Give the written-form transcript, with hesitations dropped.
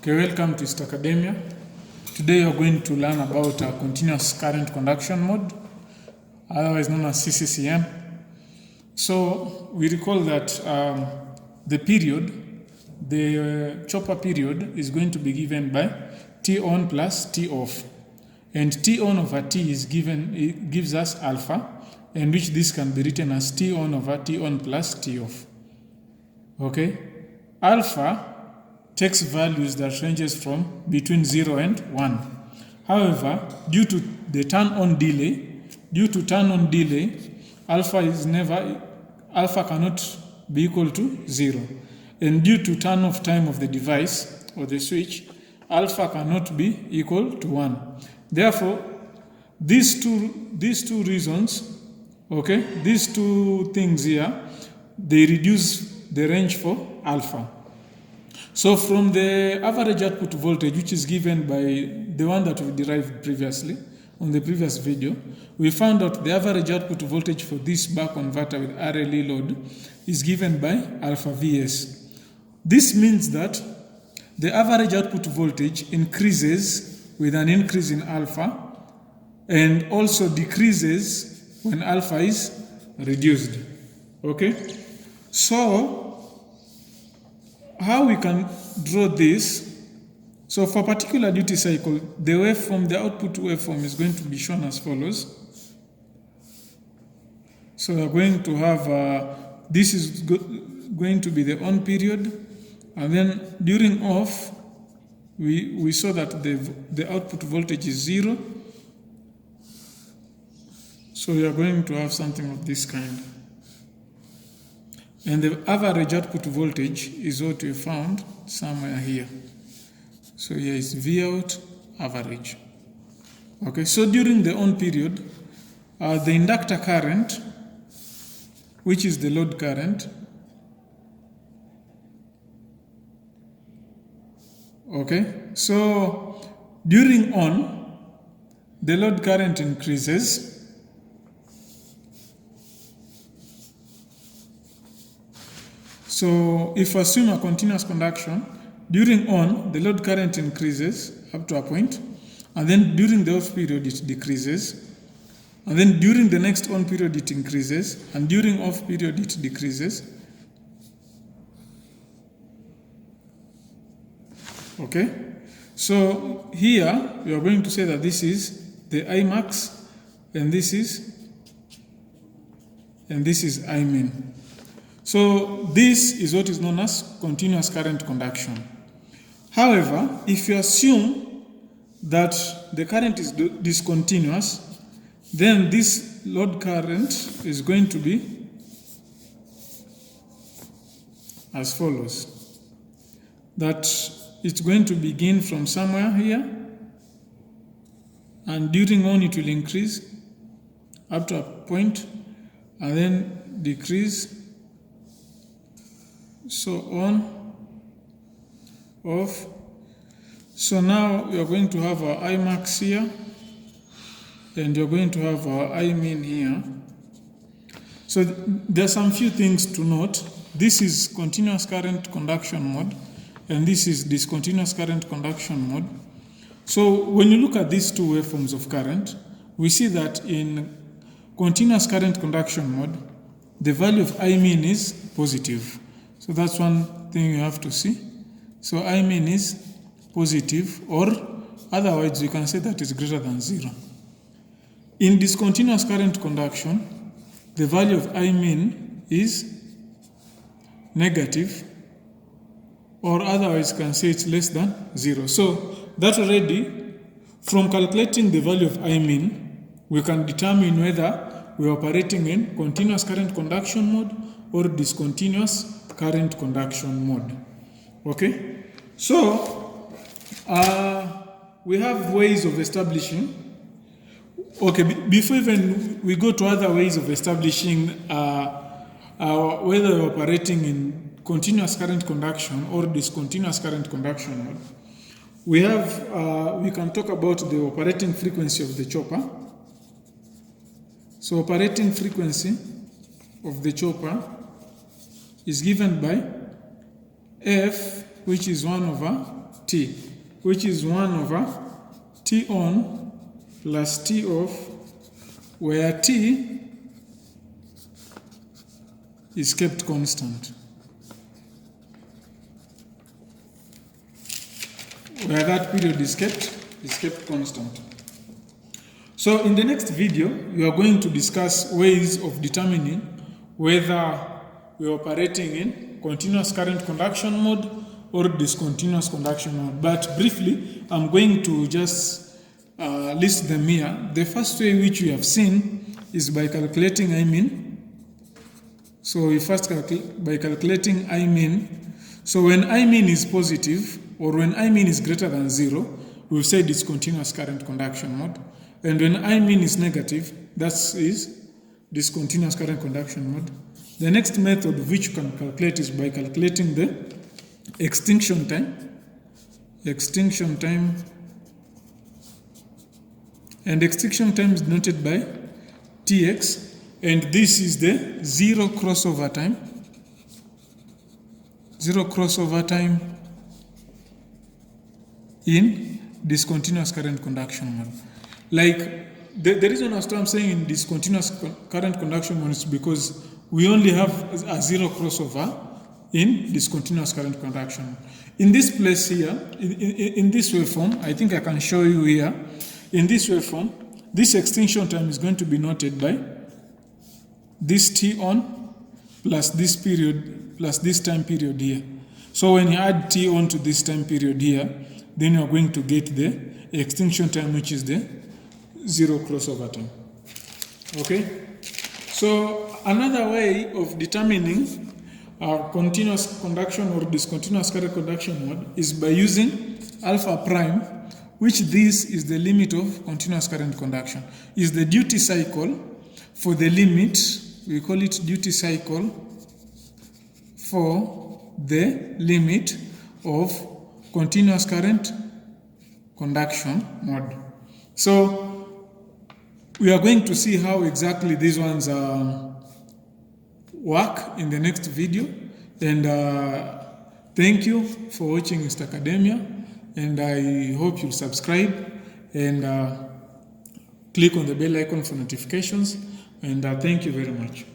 Okay, welcome to East Academia. Today you're going to learn about a continuous current conduction mode, otherwise known as CCCM. So we recall that the chopper period is going to be given by T on plus T off. And T on over T is given, it gives us alpha, and which this can be written as T on over T on plus T off. Okay? Alpha takes values that ranges from between 0 and 1. However, due to turn-on delay, alpha cannot be equal to 0. And due to turn-off time of the device or the switch, alpha cannot be equal to 1. Therefore, these two reasons, okay, these two things here, they reduce the range for alpha. So from the average output voltage, which is given by the one that we derived previously on the previous video, we found out the average output voltage for this bar converter with RLE load is given by alpha Vs. This means that the average output voltage increases with an increase in alpha and also decreases when alpha is reduced. Okay? So how we can draw this? So for a particular duty cycle, the waveform, the output waveform is going to be shown as follows. So we're going to have, this is going to be the on period, and then during off, we saw that the output voltage is 0. So we are going to have something of this kind. And the average output voltage is what we found somewhere here. So here is V out average. Okay, so during the on period, the inductor current, which is the load current, okay, so during on, the load current increases. So if we assume a continuous conduction, during on, the load current increases up to a point, and then during the off period it decreases, and then during the next on period it increases, and during off period it decreases. Okay? So here we are going to say that this is the Imax, and this is Imin. So this is what is known as continuous current conduction. However, if you assume that the current is discontinuous, then this load current is going to be as follows. That it's going to begin from somewhere here, and during on it will increase up to a point, and then decrease. So on, off. So now we are going to have our Imax here, and you're going to have our Imin here. So there's some few things to note. This is continuous current conduction mode, and this is discontinuous current conduction mode. So when you look at these two waveforms of current, we see that in continuous current conduction mode, the value of Imin is positive. So that's one thing you have to see. So Imin is positive, or otherwise you can say that it's greater than 0. In discontinuous current conduction, the value of Imin is negative, or otherwise you can say it's less than 0. So that already, from calculating the value of Imin, we can determine whether we are operating in continuous current conduction mode or discontinuous current conduction mode. Okay, so we have ways of establishing. Okay, before even we go to other ways of establishing whether we're operating in continuous current conduction or discontinuous current conduction mode, we can talk about the operating frequency of the chopper. So operating frequency of the chopper is given by F, which is 1 over T, which is 1 over T on plus T off, where T is kept constant. Where that period is kept constant. So in the next video, we are going to discuss ways of determining whether we are operating in continuous current conduction mode or discontinuous conduction mode. But briefly, I'm going to just list them here. The first way which we have seen is by calculating I mean. So we first calculate by calculating I mean. So when I mean is positive, or when I mean is greater than 0, we've said it's continuous current conduction mode. And when I mean is negative, that is discontinuous current conduction mode. The next method which you can calculate is by calculating the extinction time. Extinction time. And extinction time is denoted by Tx. And this is the zero crossover time. Zero crossover time in discontinuous current conduction mode. Like, the reason I'm saying in discontinuous current conduction mode is because we only have a zero crossover in discontinuous current conduction mode. In this place here, in this waveform, I think I can show you here, in this waveform, this extinction time is going to be noted by this T on plus this period plus this time period here. So when you add T on to this time period here, then you are going to get the extinction time, which is the zero crossover time. Okay? So another way of determining continuous conduction or discontinuous current conduction mode is by using alpha prime, which this is the limit of continuous current conduction. Is the duty cycle for the limit, we call it duty cycle for the limit of continuous current conduction mode. So we are going to see how exactly these ones work in the next video. And thank you for watching Instacademia, and I hope you'll subscribe and click on the bell icon for notifications. And thank you very much.